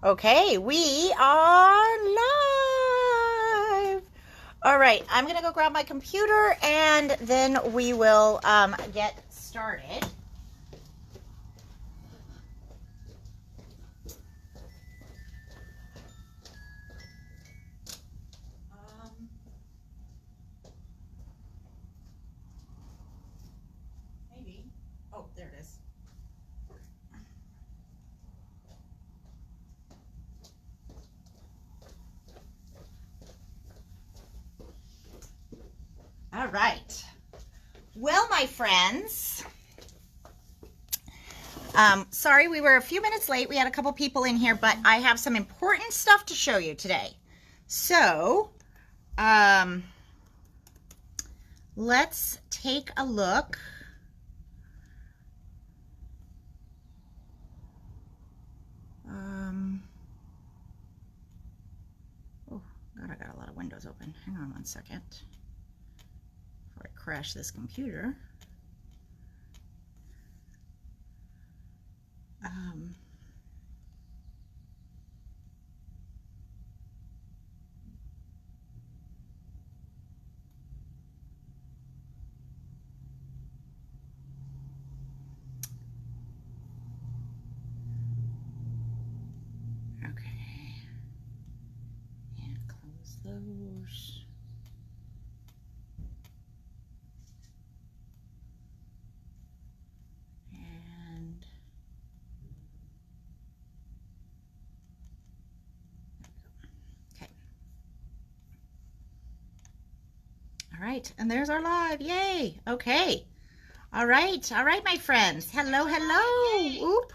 Okay, we are live. All right, I'm gonna go grab my computer and then we will get started. Maybe. Oh, there it is. All right. Well, my friends, sorry we were a few minutes late. We had a couple people in here, but I have some important stuff to show you today. So, let's take a look. Oh, God, I got a lot of windows open. Hang on one second before I crash this computer. Okay, and close those. And okay. All right, and there's our live. Yay. Okay. All right, my friends. Hello, hello. Oop.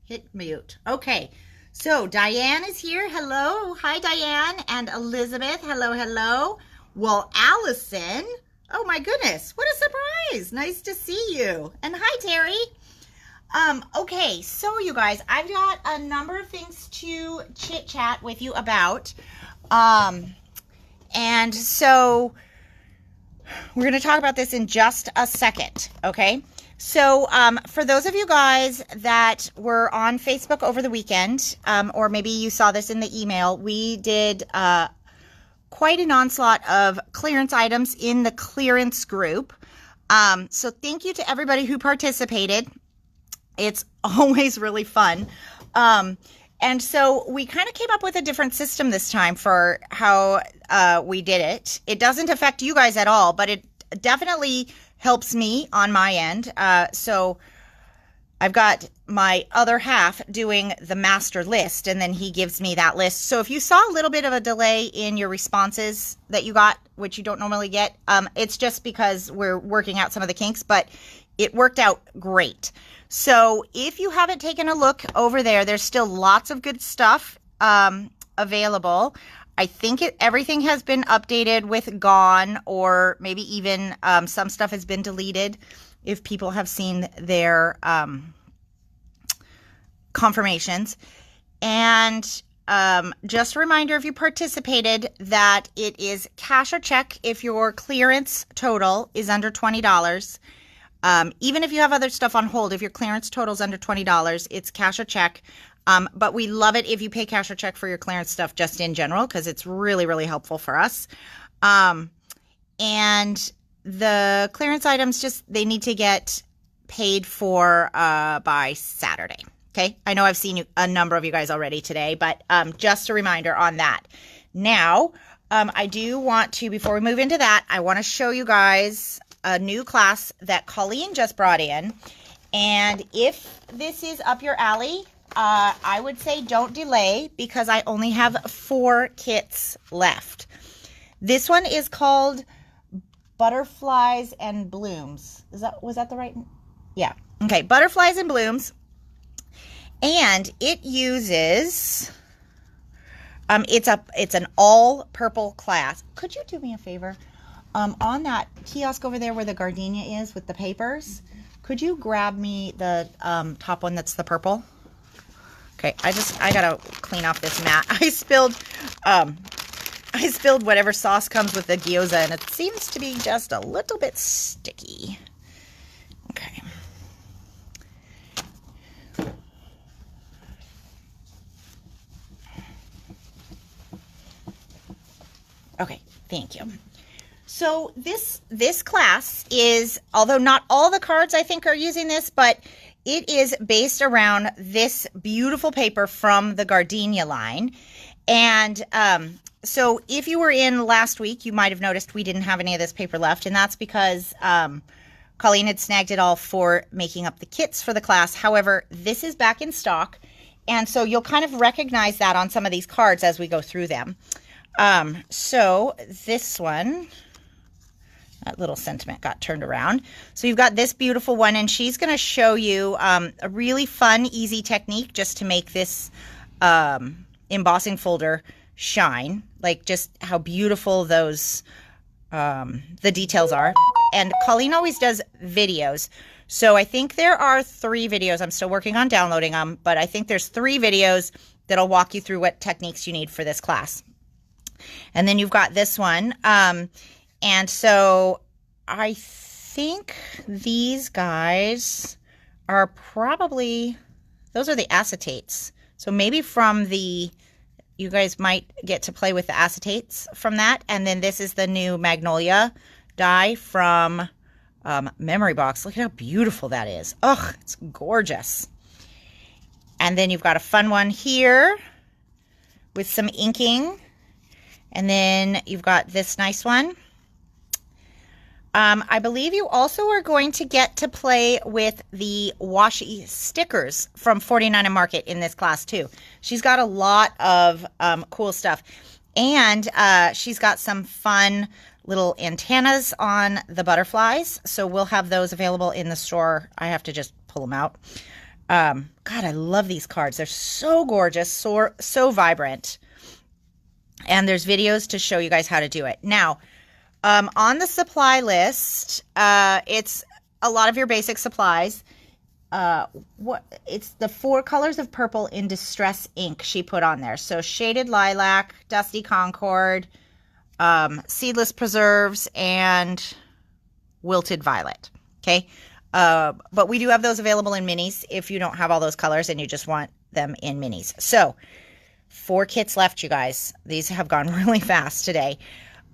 Hit mute. Okay. So Diane is here. Hello. Hi, Diane. And Elizabeth. Hello, hello. Well, Allison. Oh my goodness. What a surprise. Nice to see you. And hi, Terry. Okay, so you guys, I've got a number of things to chit chat with you about. And so we're going to talk about this in just a second. Okay. So, for those of you guys that were on Facebook over the weekend, or maybe you saw this in the email, we did, quite an onslaught of clearance items in the clearance group. So thank you to everybody who participated. It's always really fun. And so we kind of came up with a different system this time for how we did it. It doesn't affect you guys at all, but it definitely helps me on my end. So I've got my other half doing the master list, and then he gives me that list. So if you saw a little bit of a delay in your responses that you got, which you don't normally get, it's just because we're working out some of the kinks, but it worked out great. So if you haven't taken a look over there, there's still lots of good stuff available. I think everything has been updated with gone, or maybe even some stuff has been deleted if people have seen their confirmations. And just a reminder, if you participated, that it is cash or check if your clearance total is under $20. Even if you have other stuff on hold, if your clearance total is under $20, it's cash or check. But we love it if you pay cash or check for your clearance stuff just in general, because it's really, really helpful for us. And the clearance items, they need to get paid for by Saturday. Okay. I know I've seen a number of you guys already today, but just a reminder on that. Now, I do want to, before we move into that, I want to show you guys a new class that Colleen just brought in. And if this is up your alley, I would say don't delay, because I only have 4 kits left. This one is called Butterflies and Blooms. Was that the right? Yeah. Okay. Butterflies and Blooms. And it uses, it's an all purple class. Could you do me a favor? On that kiosk over there where the gardenia is with the papers, could you grab me the top one that's the purple? Okay, I gotta clean off this mat. I spilled whatever sauce comes with the gyoza, and it seems to be just a little bit sticky. Okay. Okay, thank you. So this class is, although not all the cards I think are using this, but it is based around this beautiful paper from the Gardenia line. And so if you were in last week, you might have noticed we didn't have any of this paper left, and that's because Colleen had snagged it all for making up the kits for the class. However, this is back in stock, and so you'll kind of recognize that on some of these cards as we go through them. So this one, that little sentiment got turned around. So you've got this beautiful one, and she's going to show you a really fun, easy technique just to make this embossing folder shine, like just how beautiful those the details are. And Colleen always does videos, so I think there are 3 videos. I'm still working on downloading them, but I think there's 3 videos that'll walk you through what techniques you need for this class. And then you've got this one, and so I think these guys are probably, those are the acetates. So maybe from the, you guys might get to play with the acetates from that. And then this is the new Magnolia die from Memory Box. Look at how beautiful that is. Ugh, it's gorgeous. And then you've got a fun one here with some inking. And then you've got this nice one. I believe you also are going to get to play with the washi stickers from 49 and Market in this class too. She's got a lot of cool stuff. And she's got some fun little antennas on the butterflies. So we'll have those available in the store. I have to just pull them out. God, I love these cards. They're so gorgeous, so vibrant. And there's videos to show you guys how to do it. Now, on the supply list, it's a lot of your basic supplies. It's the 4 colors of purple in distress ink she put on there. So shaded lilac, dusty concord, seedless preserves, and wilted violet. Okay. But we do have those available in minis if you don't have all those colors and you just want them in minis. So 4 kits left, you guys. These have gone really fast today.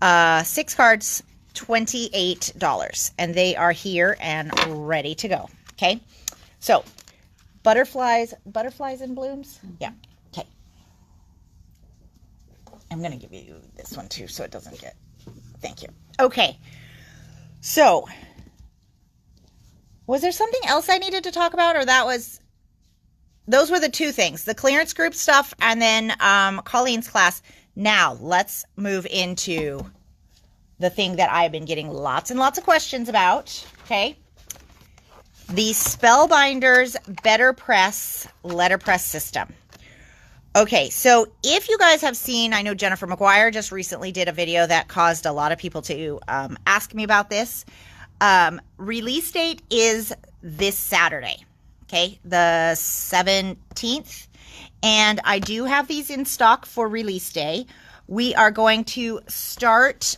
6 cards, $28, and they are here and ready to go. Okay, so butterflies in blooms. Yeah. Okay. I'm gonna give you this one too, so it doesn't get. Thank you. Okay. So, was there something else I needed to talk about, or those were the 2 things: the clearance group stuff, and then Colleen's class. Now, let's move into the thing that I've been getting lots and lots of questions about, okay? The Spellbinders BetterPress letterpress system. Okay, so if you guys have seen, I know Jennifer McGuire just recently did a video that caused a lot of people to ask me about this. Release date is this Saturday, okay, the 17th. And I do have these in stock for release day. We are going to start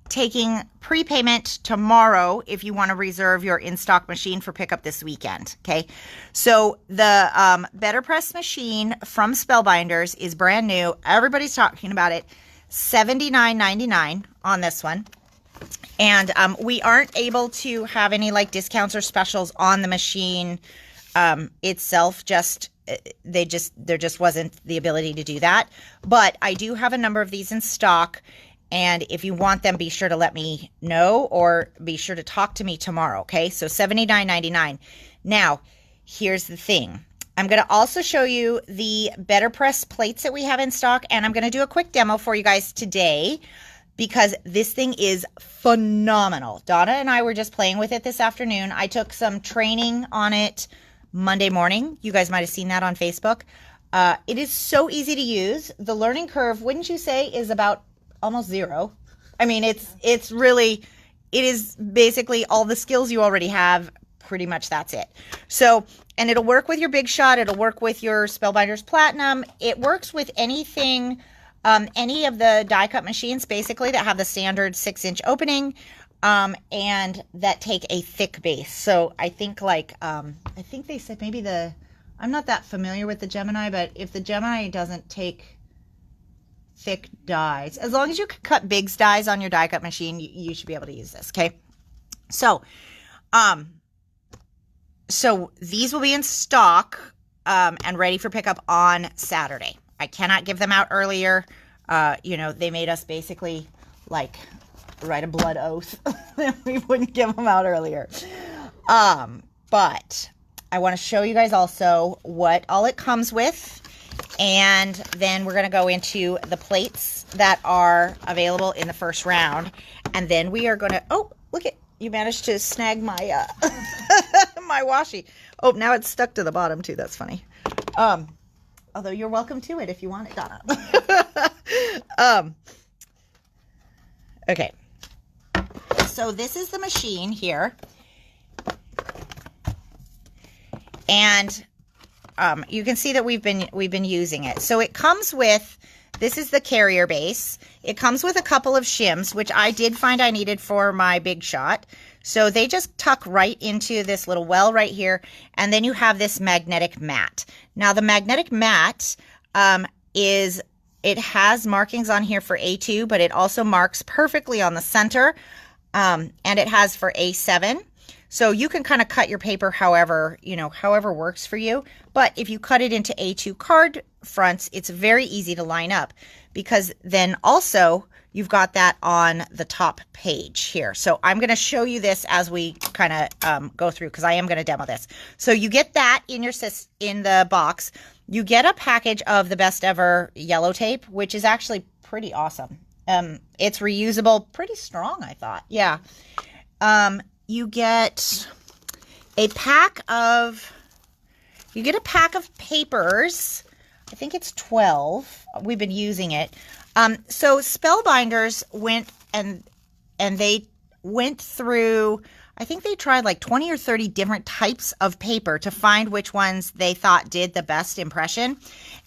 taking prepayment tomorrow if you want to reserve your in-stock machine for pickup this weekend, okay? So the BetterPress machine from Spellbinders is brand new. Everybody's talking about it. $79.99 on this one. And we aren't able to have any like discounts or specials on the machine itself. There just wasn't the ability to do that. But I do have a number of these in stock, and if you want them, be sure to let me know or be sure to talk to me tomorrow, okay? So $79.99. Now, here's the thing. I'm going to also show you the BetterPress plates that we have in stock, and I'm going to do a quick demo for you guys today because this thing is phenomenal. Donna and I were just playing with it this afternoon. I took some training on it Monday morning. You guys might have seen that on Facebook. It is so easy to use. The learning curve, wouldn't you say, is about almost 0. I mean, it is basically all the skills you already have. Pretty much that's it. So, and it'll work with your Big Shot. It'll work with your Spellbinders Platinum. It works with anything, any of the die cut machines basically that have the standard 6-inch opening. And that take a thick base. So I think I think they said maybe I'm not that familiar with the Gemini, but if the Gemini doesn't take thick dies. As long as you can cut Big's dies on your die cut machine, you should be able to use this, okay? So these will be in stock and ready for pickup on Saturday. I cannot give them out earlier. They made us basically like write a blood oath that we wouldn't give them out earlier. But I want to show you guys also what all it comes with. And then we're going to go into the plates that are available in the first round. And then we are going to, oh, look at, you managed to snag my, my washi. Oh, now it's stuck to the bottom too. That's funny. Although you're welcome to it if you want it, Donna. Okay. So this is the machine here. And you can see that we've been using it. So it comes with, this is the carrier base. It comes with a couple of shims, which I did find I needed for my Big Shot. So they just tuck right into this little well right here. And then you have this magnetic mat. Now the magnetic mat it has markings on here for A2, but it also marks perfectly on the center. And it has for A7. So you can kind of cut your paper however works for you. But if you cut it into A2 card fronts, it's very easy to line up, because then also you've got that on the top page here. So I'm going to show you this as we kind of go through, because I am going to demo this. So you get that in the box. You get a package of the Best Ever yellow tape, which is actually pretty awesome. It's reusable, pretty strong, I thought. Yeah. You get a pack of papers. I think it's 12. We've been using it. So Spellbinders went and they went through, I think they tried like 20 or 30 different types of paper to find which ones they thought did the best impression.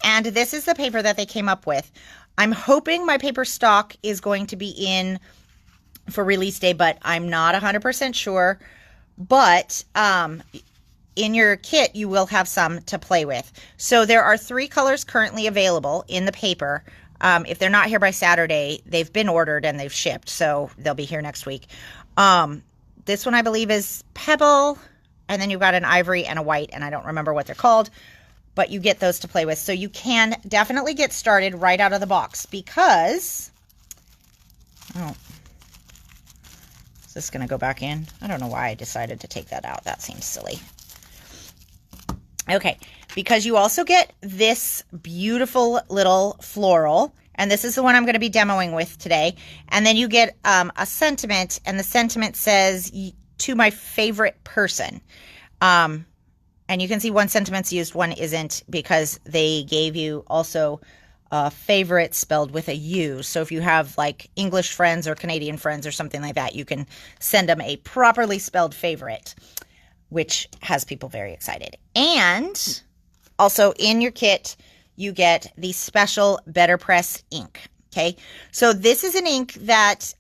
And this is the paper that they came up with. I'm hoping my paper stock is going to be in for release day, but I'm not 100% sure. But in your kit, you will have some to play with. So there are 3 colors currently available in the paper. If they're not here by Saturday, they've been ordered and they've shipped, so they'll be here next week. This one I believe is Pebble, and then you've got an ivory and a white, and I don't remember what they're called, but you get those to play with. So you can definitely get started right out of the box, because, oh, is this going to go back in? I don't know why I decided to take that out. That seems silly. Okay, because you also get this beautiful little floral, and this is the one I'm going to be demoing with today. And then you get a sentiment, and the sentiment says, "To my favorite person." And you can see one sentiment's used, one isn't, because they gave you also favorite spelled with a U. So if you have like English friends or Canadian friends or something like that, you can send them a properly spelled favorite, which has people very excited. And also in your kit, you get the special BetterPress ink. Okay, so this is an ink that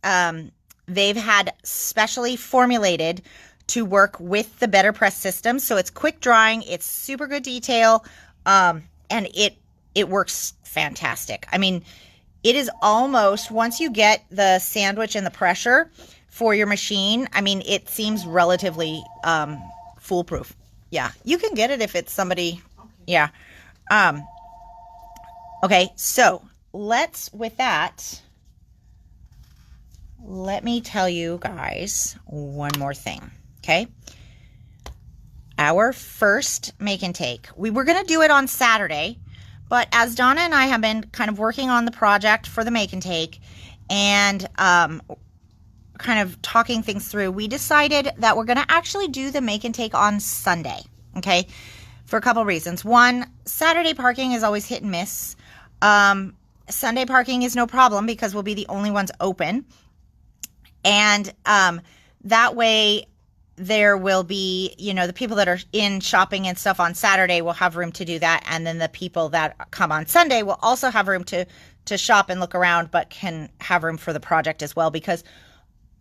they've had specially formulated to work with the BetterPress system. So it's quick drying, it's super good detail, and it works fantastic. I mean, it is almost, once you get the sandwich and the pressure for your machine, I mean, it seems relatively foolproof. Yeah, you can get it if it's somebody. Okay. Yeah. Okay, so with that, let me tell you guys one more thing. Okay. Our first make and take, we were going to do it on Saturday, but as Donna and I have been kind of working on the project for the make and take and kind of talking things through, we decided that we're going to actually do the make and take on Sunday. Okay. For a couple reasons. One, Saturday parking is always hit and miss. Sunday parking is no problem because we'll be the only ones open. And that way there will be, the people that are in shopping and stuff on Saturday will have room to do that. And then the people that come on Sunday will also have room to shop and look around, but can have room for the project as well, because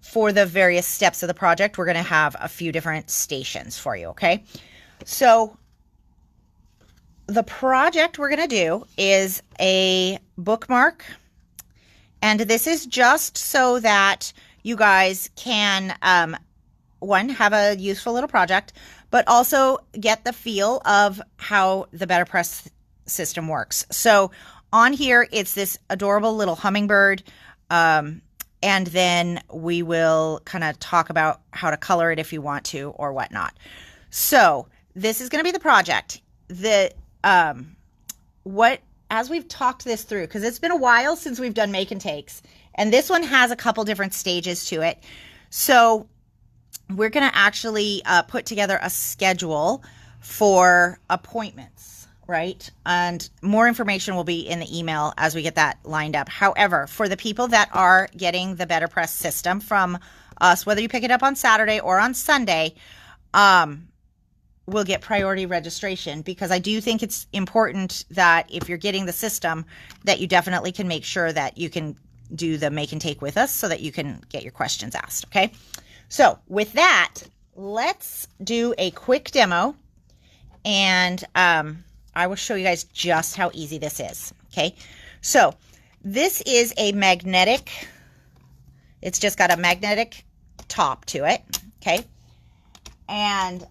for the various steps of the project, we're going to have a few different stations for you. Okay. So the project we're going to do is a bookmark And this is just so that you guys can, one, have a useful little project, but also get the feel of how the BetterPress system works. So on here, it's this adorable little hummingbird. And then we will kind of talk about how to color it if you want to or whatnot. So this is going to be the project. As we've talked this through, because it's been a while since we've done make and takes, and this one has a couple different stages to it. So we're going to actually put together a schedule for appointments, right? And more information will be in the email as we get that lined up. However, for the people that are getting the BetterPress system from us, whether you pick it up on Saturday or on Sunday, will get priority registration, because I do think it's important that if you're getting the system, that you definitely can make sure that you can do the make and take with us so that you can get your questions asked. Okay. So with that, let's do a quick demo, and I will show you guys just how easy this is. Okay. So this is a magnetic, it's just got a magnetic top to it. Okay. And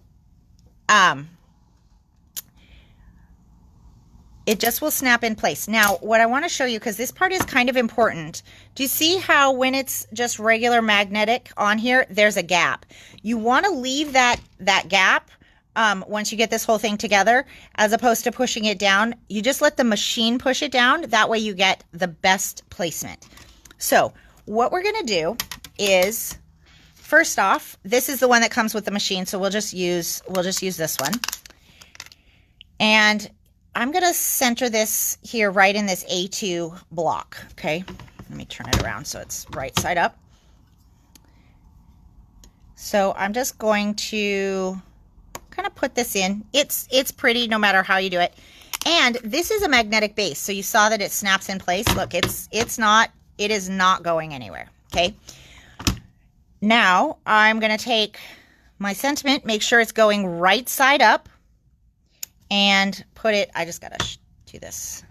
it just will snap in place. Now, what I want to show you, because this part is kind of important, do you see how when it's just regular magnetic on here, there's a gap? You want to leave that gap once you get this whole thing together, as opposed to pushing it down. You just let the machine push it down. That way you get the best placement. So what we're going to do is, first off, this is the one that comes with the machine, so we'll just use this one. And I'm going to center this here right in this A2 block, okay? Let me turn it around so it's right side up. So I'm just going to kind of put this in. It's pretty no matter how you do it. And this is a magnetic base, so you saw that it snaps in place. Look, it is not going anywhere, okay? Now, I'm going to take my sentiment, make sure it's going right side up, and put it, I just got to do this.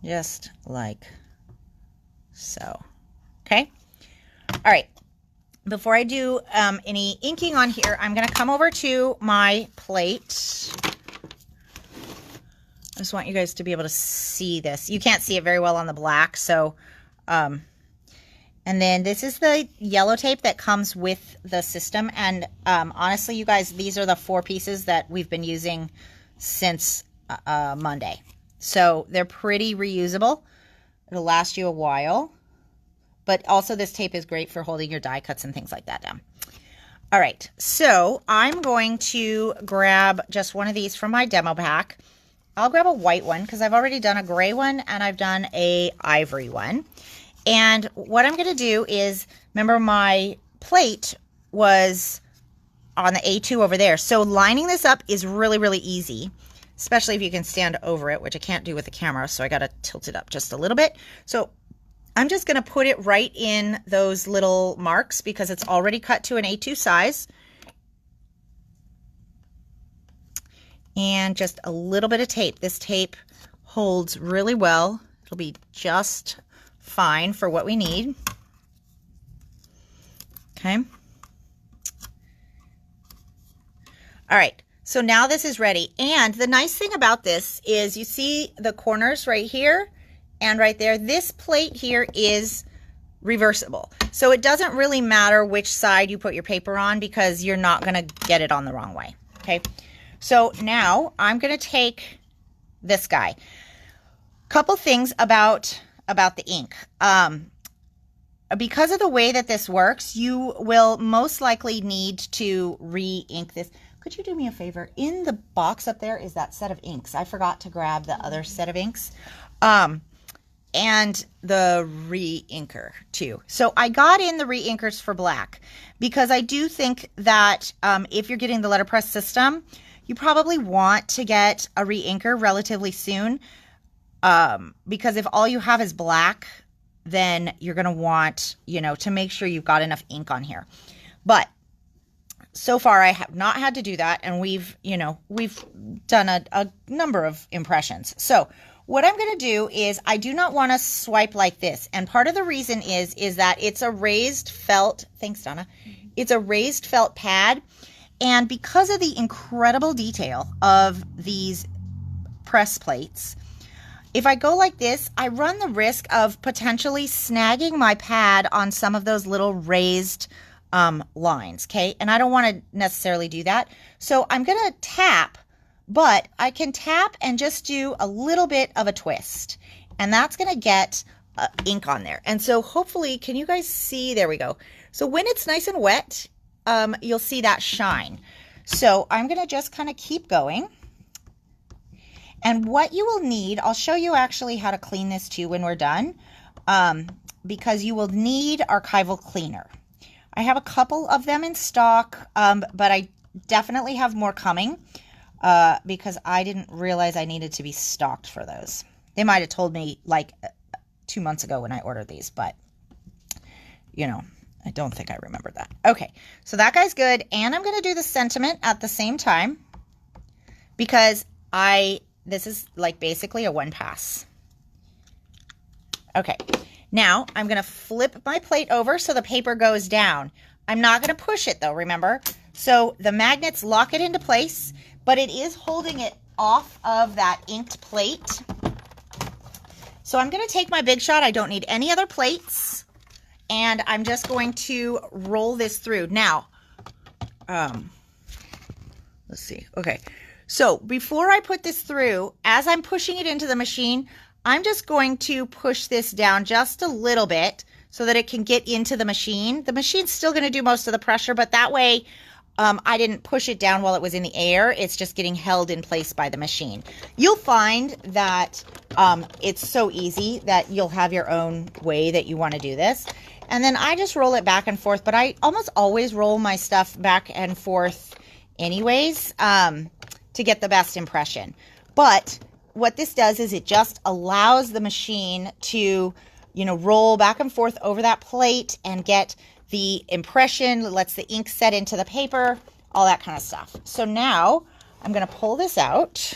Just like so. Okay? All right. Before I do any inking on here, I'm going to come over to my plate. I just want you guys to be able to see this. You can't see it very well on the black, so... and then this is the yellow tape that comes with the system. And honestly, you guys, these are the 4 pieces that we've been using since Monday. So they're pretty reusable. It'll last you a while. But also this tape is great for holding your die cuts and things like that down. All right, so I'm going to grab just one of these from my demo pack. I'll grab a white one because I've already done a gray one and I've done a ivory one. And what I'm going to do is, remember my plate was on the A2 over there. So lining this up is really, really easy, especially if you can stand over it, which I can't do with the camera. So I got to tilt it up just a little bit. So I'm just going to put it right in those little marks because it's already cut to an A2 size. And just a little bit of tape. This tape holds really well. It'll be just fine for what we need. Okay. All right. So now this is ready. And the nice thing about this is you see the corners right here and right there. This plate here is reversible. So it doesn't really matter which side you put your paper on because you're not going to get it on the wrong way. Okay. So now I'm going to take this guy. Couple things about the ink. Because of the way that this works, you will most likely need to re-ink this. Could you do me a favor? In the box up there is that set of inks. I forgot to grab the other set of inks. And the re-inker too. So I got in the re-inkers for black because I do think that if you're getting the letterpress system, you probably want to get a re-inker relatively soon. Because if all you have is black, then you're going to want, to make sure you've got enough ink on here. But so far I have not had to do that. And we've done a number of impressions. So what I'm going to do is I do not want to swipe like this. And part of the reason is that it's a raised felt, thanks Donna, it's a raised felt pad. And because of the incredible detail of these press plates, if I go like this, I run the risk of potentially snagging my pad on some of those little raised lines, okay? And I don't want to necessarily do that. So I'm going to tap, but I can tap and just do a little bit of a twist. And that's going to get ink on there. And so hopefully, can you guys see? There we go. So when it's nice and wet, you'll see that shine. So I'm going to just kind of keep going. And what you will need, I'll show you actually how to clean this too when we're done, because you will need archival cleaner. I have a couple of them in stock, but I definitely have more coming because I didn't realize I needed to be stocked for those. They might have told me like 2 months ago when I ordered these, but you know, I don't think I remembered that. Okay, so that guy's good. And I'm going to do the sentiment at the same time because this is like basically a one pass. Okay, now I'm going to flip my plate over so the paper goes down. I'm not going to push it though, remember? So the magnets lock it into place, but it is holding it off of that inked plate. So I'm going to take my Big Shot. I don't need any other plates. And I'm just going to roll this through. Now, let's see. Okay. So before I put this through, as I'm pushing it into the machine, I'm just going to push this down just a little bit so that it can get into the machine. The machine's still going to do most of the pressure, but that way I didn't push it down while it was in the air. It's just getting held in place by the machine. You'll find that it's so easy that you'll have your own way that you want to do this. And then I just roll it back and forth, but I almost always roll my stuff back and forth anyways to get the best impression. But what this does is it just allows the machine to, you know, roll back and forth over that plate and get the impression, lets the ink set into the paper, all that kind of stuff. So now I'm going to pull this out.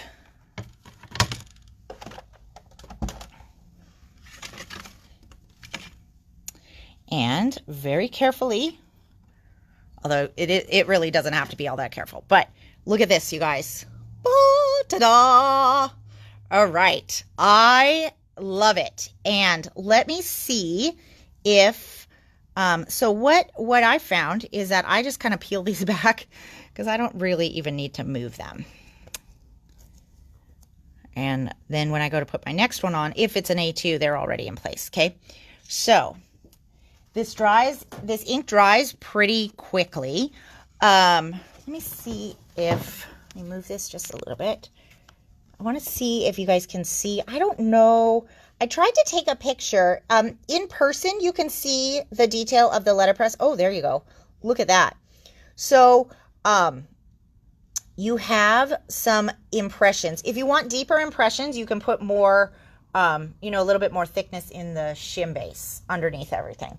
And very carefully, although it really doesn't have to be all that careful, but look at this, you guys. Oh, ta-da! All right, I love it. And let me see if, so what I found is that I just kind of peel these back because I don't really even need to move them. And then when I go to put my next one on, if it's an A2, they're already in place, okay? So this ink dries pretty quickly. Let me see if, let me move this just a little bit. I want to see if you guys can see. I don't know. I tried to take a picture. In person, you can see the detail of the letterpress. Oh, there you go. Look at that. So, you have some impressions. If you want deeper impressions, you can put more, you know, a little bit more thickness in the shim base underneath everything.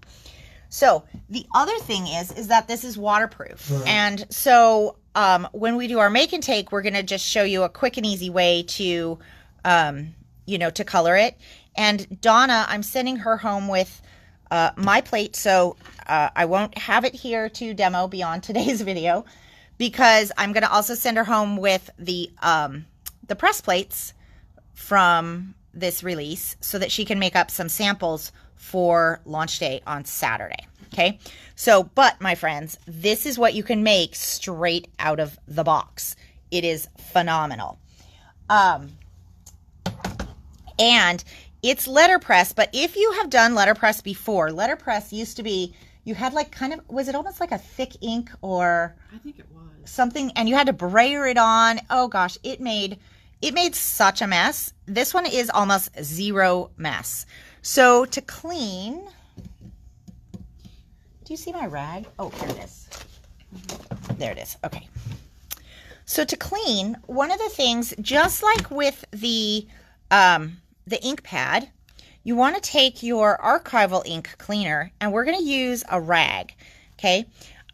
So the other thing is that this is waterproof. Right. And so when we do our make and take, we're going to just show you a quick and easy way to, you know, to color it. And Donna, I'm sending her home with my plate. So I won't have it here to demo beyond today's video because I'm going to also send her home with the press plates from this release so that she can make up some samples for launch day on Saturday. Okay. So, but my friends, this is what you can make straight out of the box. It is phenomenal. And it's letterpress, but if you have done letterpress before, letterpress used to be, you had like kind of, was it almost like a thick ink or I think it was something, and you had to brayer it on. Oh gosh, it made such a mess. This one is almost zero mess. So to clean, do you see my rag? Oh, here it is. There it is. Okay. So to clean, one of the things, just like with the ink pad, you want to take your archival ink cleaner, and we're going to use a rag. Okay.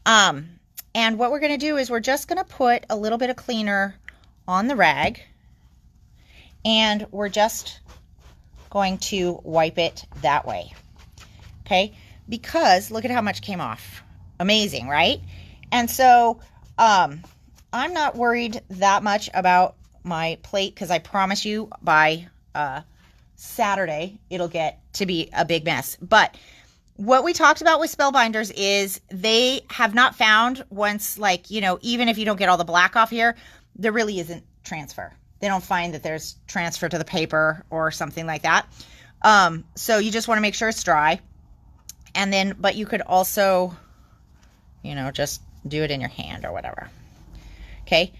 And what we're going to do is we're just going to put a little bit of cleaner on the rag. and we're just going to wipe it that way. Okay, because look at how much came off. Amazing, right? And so I'm not worried that much about my plate, because I promise you by Saturday it'll get to be a big mess. But what we talked about with spellbinders is they have not found, once, like, you know, even if you don't get all the black off here, there really isn't transfer. They don't find that there's transfer to the paper or something like that. So you just want to make sure it's dry. And then, but you could also, you know, just do it in your hand or whatever. Okay.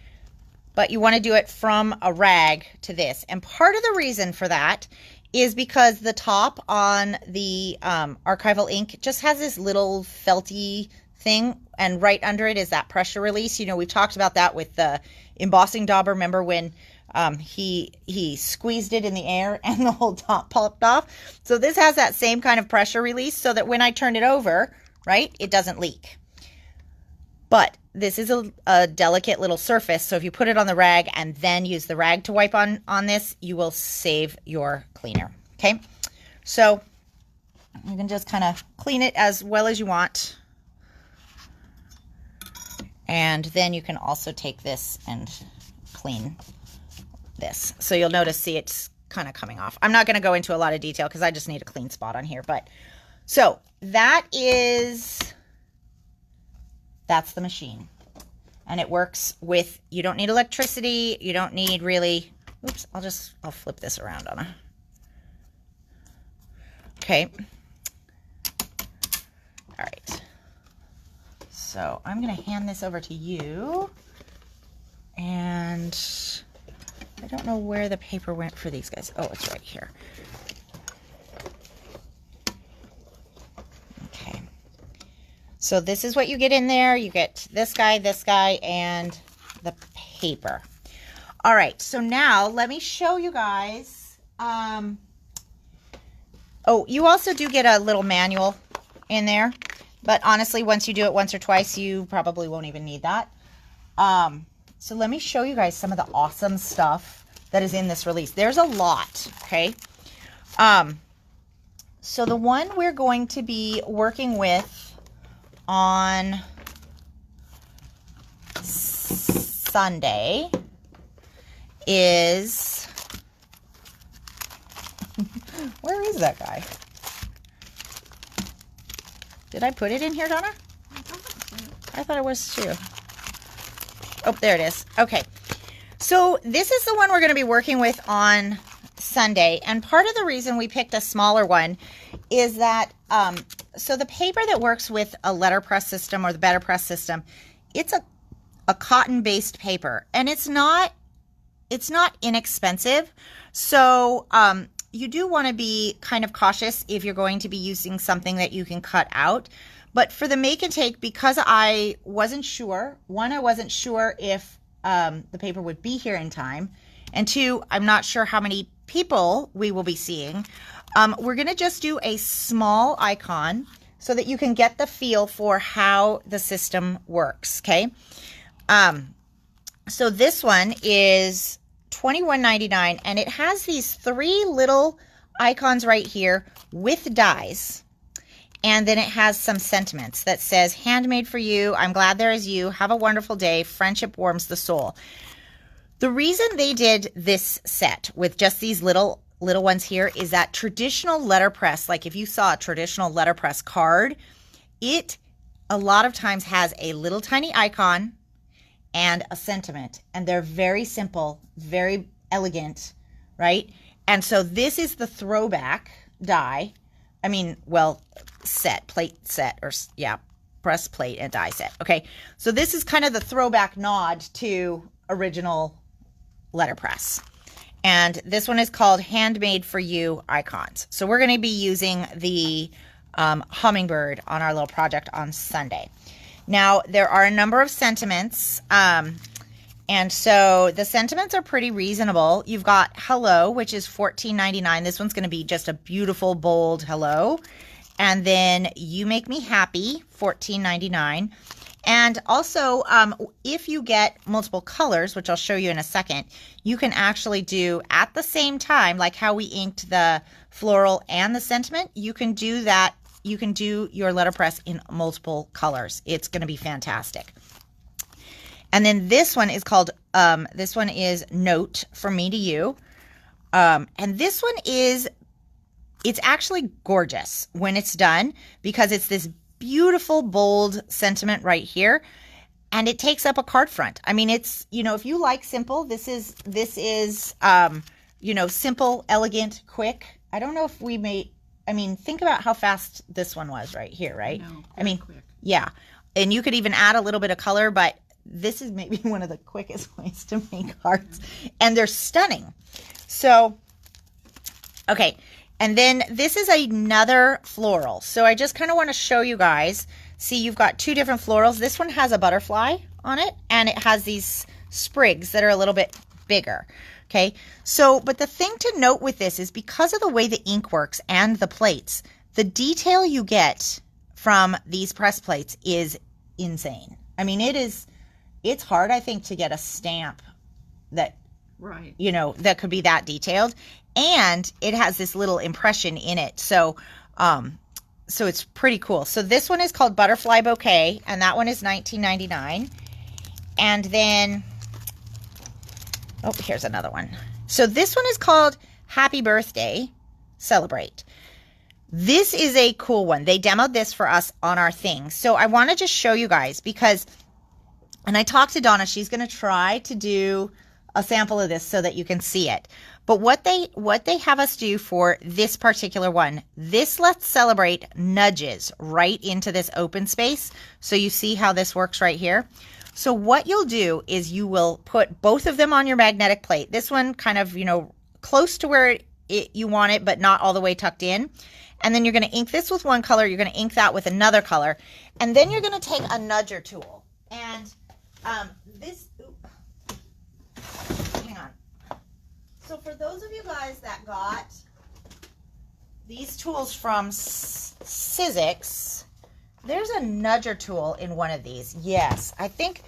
But you want to do it from a rag to this. And part of the reason for that is because the top on the archival ink just has this little felty thing, and right under it is that pressure release. You know, we've talked about that with the embossing dauber. Remember when he squeezed it in the air and the whole top popped off? So this has that same kind of pressure release so that when I turn it over, right, it doesn't leak. But this is a delicate little surface, so if you put it on the rag and then use the rag to wipe on this, you will save your cleaner, okay? So you can just kind of clean it as well as you want. And then you can also take this and clean this. So you'll notice, see, it's kind of coming off. I'm not going to go into a lot of detail because I just need a clean spot on here. But so that's the machine. And it works with, you don't need electricity. You don't need really, oops, I'll flip this around on okay. All right. So I'm going to hand this over to you. And I don't know where the paper went for these guys. Oh, it's right here. Okay. So this is what you get in there. You get this guy, and the paper. All right. So now let me show you guys. Oh, you also do get a little manual in there. But honestly, once you do it once or twice, you probably won't even need that. So let me show you guys some of the awesome stuff that is in this release. There's a lot, okay? So the one we're going to be working with on Sunday is... Where is that guy? Did I put it in here, Donna? I thought it was too. Oh, there it is. Okay. So this is the one we're going to be working with on Sunday. And part of the reason we picked a smaller one is that, so the paper that works with a letterpress system or the BetterPress system, it's a cotton-based paper. And it's not inexpensive. So, you do want to be kind of cautious if you're going to be using something that you can cut out. But for the make and take, because I wasn't sure, one, I wasn't sure if the paper would be here in time. And two, I'm not sure how many people we will be seeing. We're going to just do a small icon so that you can get the feel for how the system works, okay? So this one is $21.99, and it has these 3 little icons right here with dies. And then it has some sentiments that says, handmade for you, I'm glad there is you, have a wonderful day, friendship warms the soul. The reason they did this set with just these little ones here is that traditional letterpress, like if you saw a traditional letterpress card, it a lot of times has a little tiny icon and a sentiment, and they're very simple, very elegant, right? And so this is the throwback die. I mean, well, plate set, or yeah, press plate and die set. Okay, so this is kind of the throwback nod to original letterpress. And this one is called Handmade for You Icons. So we're going to be using the hummingbird on our little project on Sunday. Now, there are a number of sentiments, and so the sentiments are pretty reasonable. You've got hello, which is $14.99. This one's going to be just a beautiful, bold hello. And then you make me happy, $14.99. And also, if you get multiple colors, which I'll show you in a second, you can actually do at the same time, like how we inked the floral and the sentiment, you can do that. You can do your letterpress in multiple colors. It's going to be fantastic. And then this one is called, this one is Note From Me to You. And this one is, it's actually gorgeous when it's done because it's this beautiful, bold sentiment right here. And it takes up a card front. I mean, it's, you know, if you like simple, this is, you know, simple, elegant, quick. I don't know if we may, I mean, think about how fast this one was right here, right? I mean, quick. Yeah. And you could even add a little bit of color, but this is maybe one of the quickest ways to make cards. And they're stunning. So, okay. And then this is another floral. So I just kind of want to show you guys. See, you've got two different florals. This one has a butterfly on it, and it has these sprigs that are a little bit bigger. Okay. So, but the thing to note with this is because of the way the ink works and the plates, the detail you get from these press plates is insane. I mean, it's hard, I think, to get a stamp that, right, you know, that could be that detailed. And it has this little impression in it. So, so it's pretty cool. So this one is called Butterfly Bouquet, and that one is $19.99. And then, oh, here's another one. So this one is called Happy Birthday, Celebrate. This is a cool one. They demoed this for us on our thing. So I want to just show you guys because, and I talked to Donna, she's going to try to do a sample of this so that you can see it. But what they have us do for this particular one, this Let's Celebrate nudges right into this open space. So you see how this works right here. So what you'll do is you will put both of them on your magnetic plate. This one kind of, you know, close to where you want it, but not all the way tucked in. And then you're going to ink this with one color. You're going to ink that with another color. And then you're going to take a nudger tool. And this... So for those of you guys that got these tools from Sizzix, there's a nudger tool in one of these. Yes, I think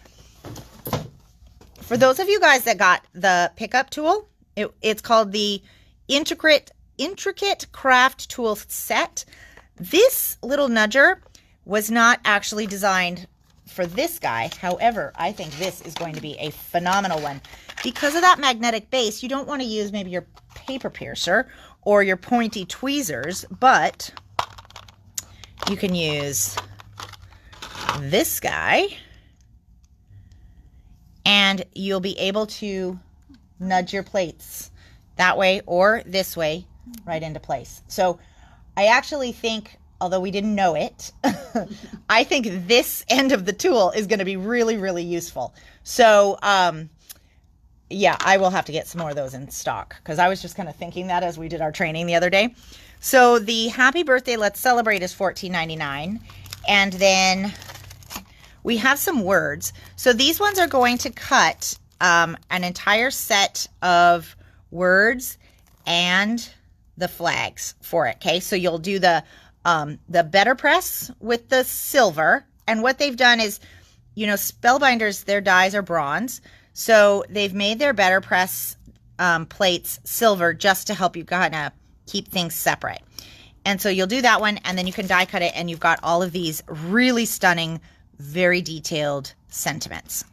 for those of you guys that got the pickup tool, it's called the Intricate Craft Tool Set. This little nudger was not actually designed for this guy. However, I think this is going to be a phenomenal one. Because of that magnetic base, you don't want to use maybe your paper piercer or your pointy tweezers, but you can use this guy and you'll be able to nudge your plates that way or this way right into place. So I actually think, although we didn't know it, I think this end of the tool is going to be really, really useful. So, yeah, I will have to get some more of those in stock because I was just kind of thinking that as we did our training the other day. So the Happy Birthday Let's Celebrate is $14.99. And then we have some words. So these ones are going to cut an entire set of words and the flags for it. Okay, so you'll do the BetterPress with the silver. And what they've done is, you know, Spellbinders, their dies are bronze. So they've made their BetterPress plates silver just to help you kind of keep things separate. And so you'll do that one, and then you can die cut it, and you've got all of these really stunning, very detailed sentiments.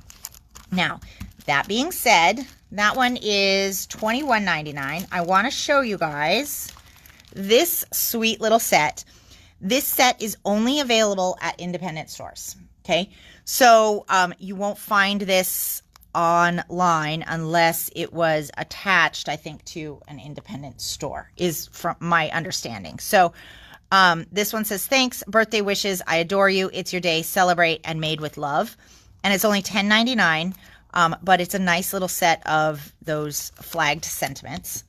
Now, that being said, that one is $21.99. I want to show you guys this sweet little set. This set is only available at independent stores, okay? So you won't find this online unless it was attached, I think, to an independent store, is from my understanding. So this one says, thanks, birthday wishes, I adore you, it's your day, celebrate, and made with love. And it's only $10.99, but it's a nice little set of those flagged sentiments.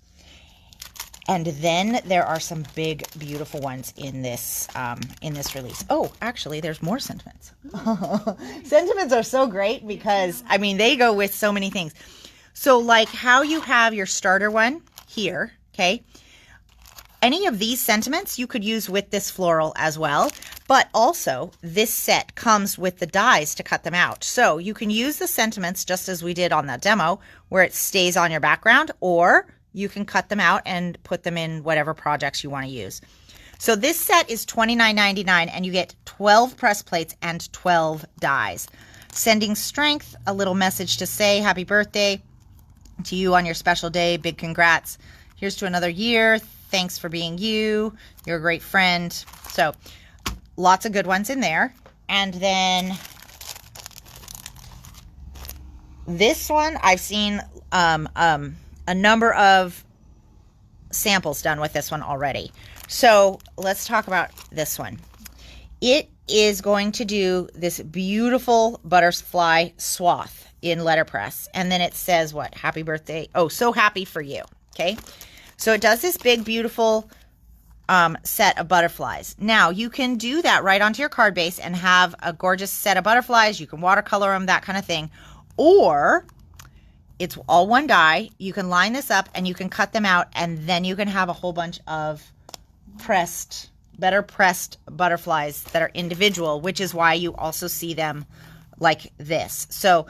And then there are some big, beautiful ones in this release. Oh, actually, there's more sentiments. Sentiments are so great because, I mean, they go with so many things. So like how you have your starter one here, okay? Any of these sentiments you could use with this floral as well. But also, this set comes with the dies to cut them out. So you can use the sentiments just as we did on that demo, where it stays on your background, or you can cut them out and put them in whatever projects you want to use. So this set is $29.99, and you get 12 press plates and 12 dies. Sending Strength, a little message to say happy birthday to you on your special day. Big congrats. Here's to another year. Thanks for being you. You're a great friend. So lots of good ones in there. And then this one, I've seen a number of samples done with this one already. So let's talk about this one. It is going to do this beautiful butterfly swath in letterpress. And then it says what? Happy birthday. Oh, so happy for you. Okay. So it does this big, beautiful set of butterflies. Now, you can do that right onto your card base and have a gorgeous set of butterflies. You can watercolor them, that kind of thing. Or it's all one die. You can line this up and you can cut them out, and then you can have a whole bunch of pressed, better pressed butterflies that are individual, which is why you also see them like this. So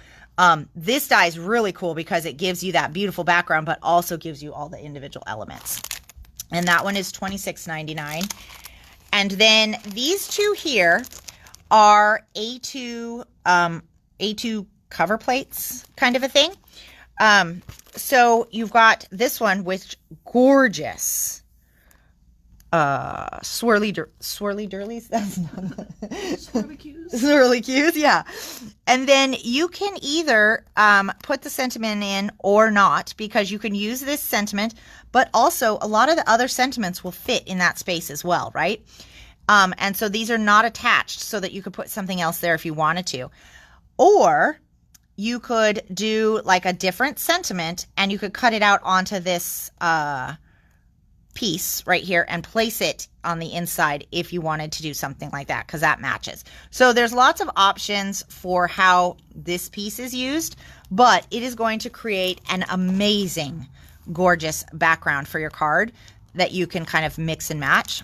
this die is really cool because it gives you that beautiful background, but also gives you all the individual elements. And that one is $26.99. And then these two here are A2 cover plates, kind of a thing. So you've got this one, which gorgeous swirly durlies. That's not swirly cues, yeah. And then you can either put the sentiment in or not, because you can use this sentiment, but also a lot of the other sentiments will fit in that space as well, right? And so these are not attached, so that you could put something else there if you wanted to. Or you could do like a different sentiment and you could cut it out onto this piece right here and place it on the inside if you wanted to do something like that, because that matches. So there's lots of options for how this piece is used, but it is going to create an amazing, gorgeous background for your card that you can kind of mix and match.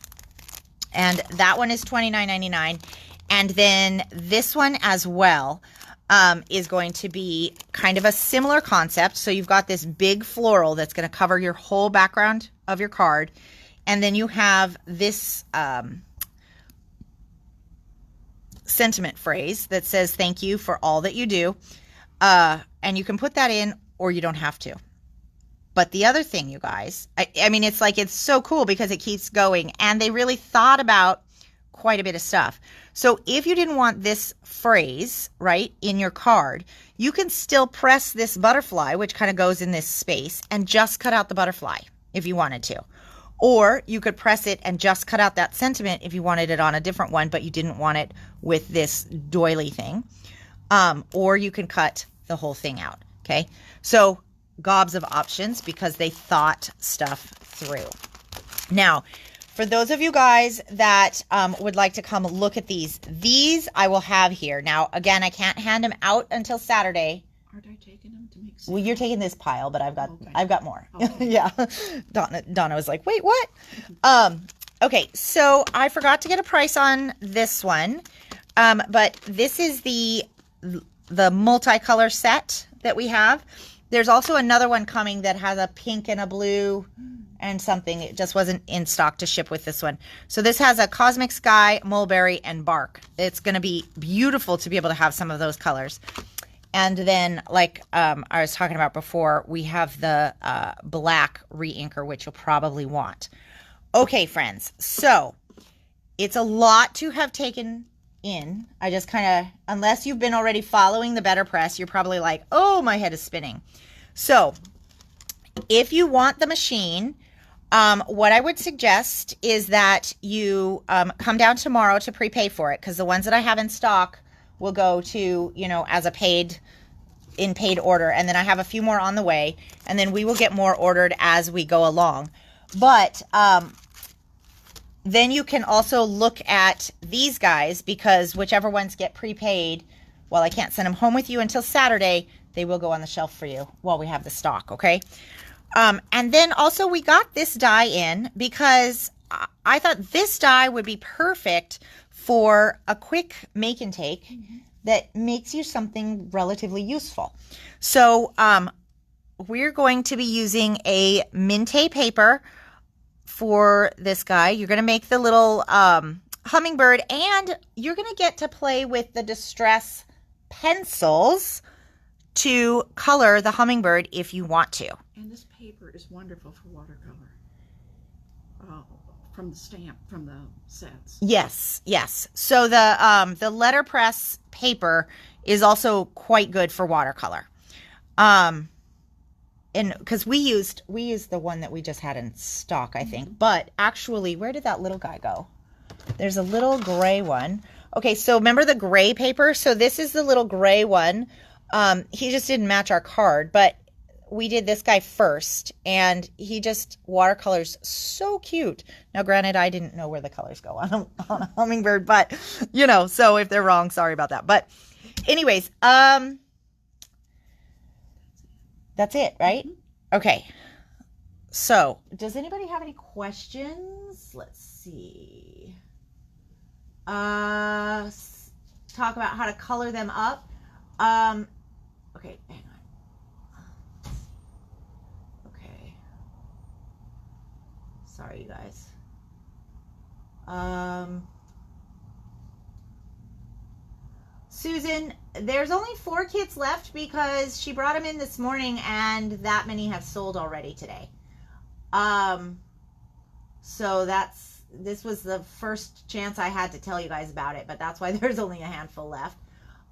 And that one is $29.99. And then this one as well is going to be kind of a similar concept. So you've got this big floral that's going to cover your whole background of your card. And then you have this sentiment phrase that says, thank you for all that you do. And you can put that in, or you don't have to. But the other thing, you guys, I mean, it's like, it's so cool because it keeps going, and they really thought about quite a bit of stuff. So if you didn't want this phrase, right, in your card, you can still press this butterfly, which kind of goes in this space, and just cut out the butterfly if you wanted to. Or you could press it and just cut out that sentiment if you wanted it on a different one, but you didn't want it with this doily thing. Or you can cut the whole thing out, okay? So gobs of options because they thought stuff through. Now, for those of you guys that would like to come look at these I will have here. Now, again, I can't hand them out until Saturday. Aren't I taking them to make sense? Well, you're taking this pile, but I've got more. Okay. Yeah. Donna was like, wait, what? Okay, so I forgot to get a price on this one. But this is the multicolor set that we have. There's also another one coming that has a pink and a blue and something. It just wasn't in stock to ship with this one. So this has a cosmic sky, mulberry, and bark. It's going to be beautiful to be able to have some of those colors. And then, like I was talking about before, we have the black re-inker, which you'll probably want. Okay, friends. So it's a lot to have taken in. I just kind of, unless you've been already following the BetterPress, you're probably like, oh, my head is spinning. So if you want the machine, what I would suggest is that you come down tomorrow to prepay for it, because the ones that I have in stock will go to, you know, as a paid order. And then I have a few more on the way, and then we will get more ordered as we go along. But then you can also look at these guys, because whichever ones get prepaid, while I can't send them home with you until Saturday, they will go on the shelf for you while we have the stock, okay? And then also we got this die in because I thought this die would be perfect for a quick make and take that makes you something relatively useful. So we're going to be using a Minte paper for this guy. You're going to make the little hummingbird, and you're going to get to play with the Distress pencils to color the hummingbird if you want to. And this paper is wonderful for watercolor. From the stamp, from the sets. Yes, yes. So the BetterPress paper is also quite good for watercolor. And because we used the one that we just had in stock, I think. But actually, where did that little guy go? There's a little gray one. Okay, so remember the gray paper? So this is the little gray one. He just didn't match our card, but we did this guy first, and he just watercolors so cute. Now, granted, I didn't know where the colors go on a hummingbird, but, you know, so if they're wrong, sorry about that. But anyways, that's it, right? Okay. So, does anybody have any questions? Let's see. Talk about how to color them up. Okay, hang on. Sorry, you guys. Susan, there's only 4 kits left because she brought them in this morning and that many have sold already today. So this was the first chance I had to tell you guys about it, but that's why there's only a handful left.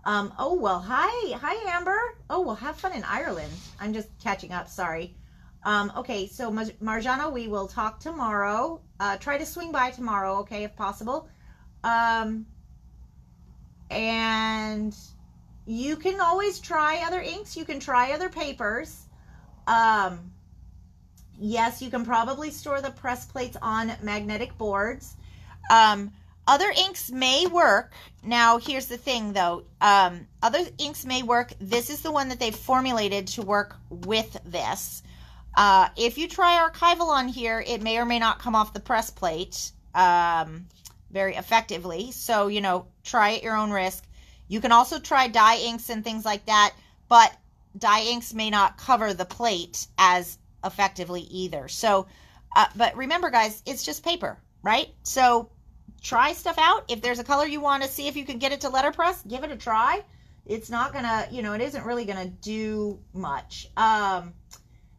Oh, well, hi, Amber. Oh, well, have fun in Ireland. I'm just catching up, sorry. Okay, so Marjana, we will talk tomorrow. Try to swing by tomorrow, okay, if possible. And you can always try other inks. You can try other papers. Yes, you can probably store the press plates on magnetic boards. Other inks may work. Now, here's the thing, though. Other inks may work. This is the one that they've formulated to work with this. If you try archival on here, it may or may not come off the press plate very effectively. So, you know, try at your own risk. You can also try dye inks and things like that, but dye inks may not cover the plate as effectively either. So, but remember, guys, it's just paper, right? So try stuff out. If there's a color you want to see if you can get it to letterpress, give it a try. It's not gonna, you know, it isn't really gonna do much.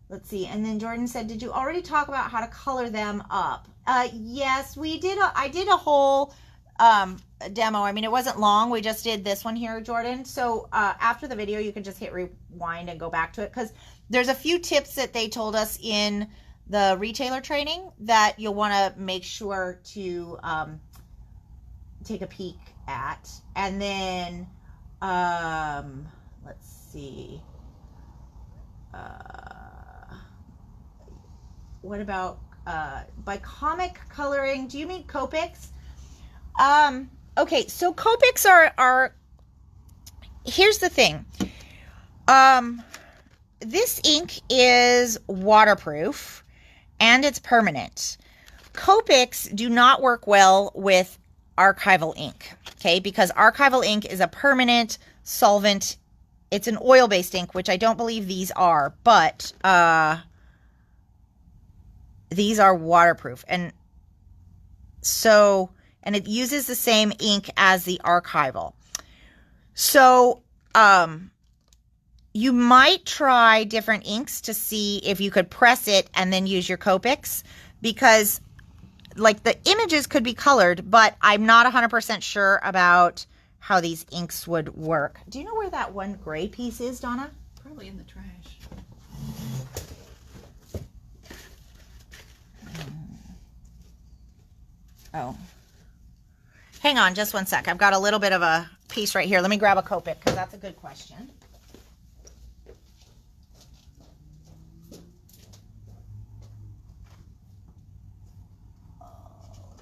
Let's see. And then Jordan said, did you already talk about how to color them up? Yes, we did. I did a whole demo. I mean, it wasn't long. We just did this one here, Jordan. So after the video, you can just hit rewind and go back to it, because there's a few tips that they told us in the retailer training that you'll want to make sure to take a peek at. And then let's see. What about by comic coloring? Do you mean Copics? Okay, so Copics are here's the thing. This ink is waterproof and it's permanent. Copics do not work well with archival ink, okay? Because archival ink is a permanent solvent. It's an oil-based ink, which I don't believe these are, but these are waterproof. And so, and it uses the same ink as the archival. So, you might try different inks to see if you could press it and then use your Copics, because like the images could be colored, but I'm not 100% sure about how these inks would work. Do you know where that one gray piece is, Donna? Probably in the trash. Oh. Hang on just one sec. I've got a little bit of a piece right here. Let me grab a Copic because that's a good question.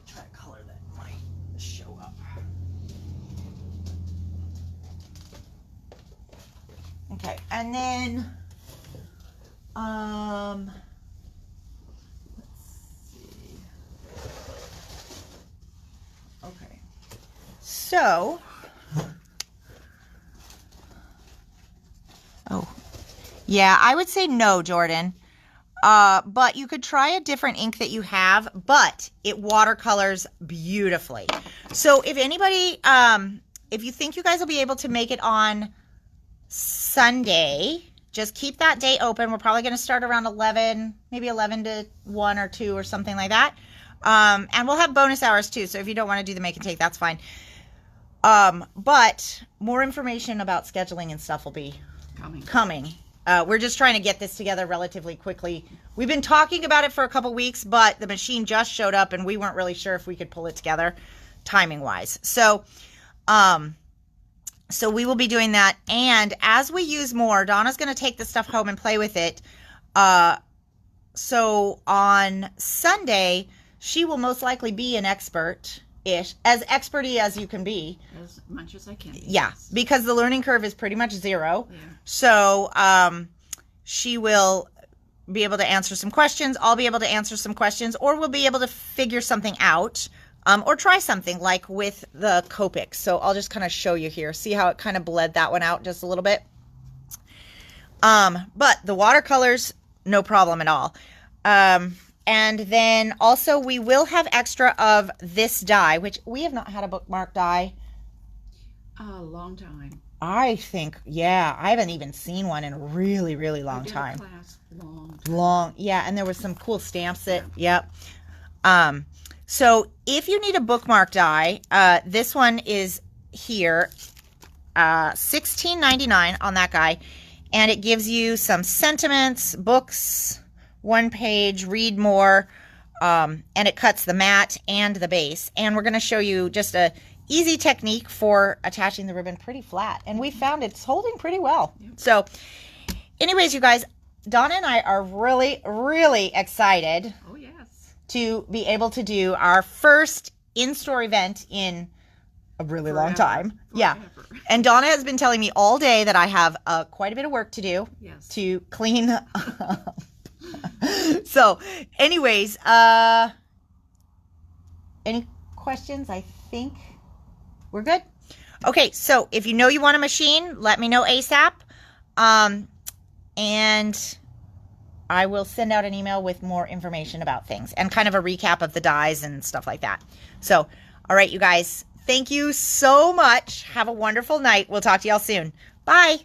Try a color that might show up. Okay, and then let's see. Okay. So, oh, yeah, I would say no, Jordan. But you could try a different ink that you have, but it watercolors beautifully. So if anybody, if you think you guys will be able to make it on Sunday, just keep that day open. We're probably going to start around 11, maybe 11 to 1 or 2 or something like that. And we'll have bonus hours too. So if you don't want to do the make and take, that's fine. But more information about scheduling and stuff will be coming. We're just trying to get this together relatively quickly. We've been talking about it for a couple weeks, but the machine just showed up and we weren't really sure if we could pull it together timing wise. So we will be doing that. And as we use more, Donna's going to take the stuff home and play with it. So on Sunday, she will most likely be an expert-ish, as experty as you can be. As much as I can. Yeah, because the learning curve is pretty much 0. Yeah. So she will be able to answer some questions. I'll be able to answer some questions, or we'll be able to figure something out, or try something like with the Copic. So I'll just kind of show you here. See how it kind of bled that one out just a little bit? But the watercolors, no problem at all. And then also we will have extra of this die, which we have not had a bookmark die. A long time. I think, yeah, I haven't even seen one in a really, really long time. Class long. Long, yeah, and there was some cool stamps that, yep. So if you need a bookmark die, this one is here, $16.99 on that guy, and it gives you some sentiments, books, 1 page, read more, and it cuts the mat and the base. And we're going to show you just a easy technique for attaching the ribbon pretty flat. And we found it's holding pretty well. Yep. So anyways, you guys, Donna and I are really, really excited to be able to do our first in-store event in a really long time. Yeah. And Donna has been telling me all day that I have quite a bit of work to do to clean up. So anyways, any questions? I think we're good. Okay, so if you know you want a machine, let me know ASAP. And I will send out an email with more information about things and kind of a recap of the dies and stuff like that. So, all right, you guys, thank you so much. Have a wonderful night. We'll talk to y'all soon. Bye.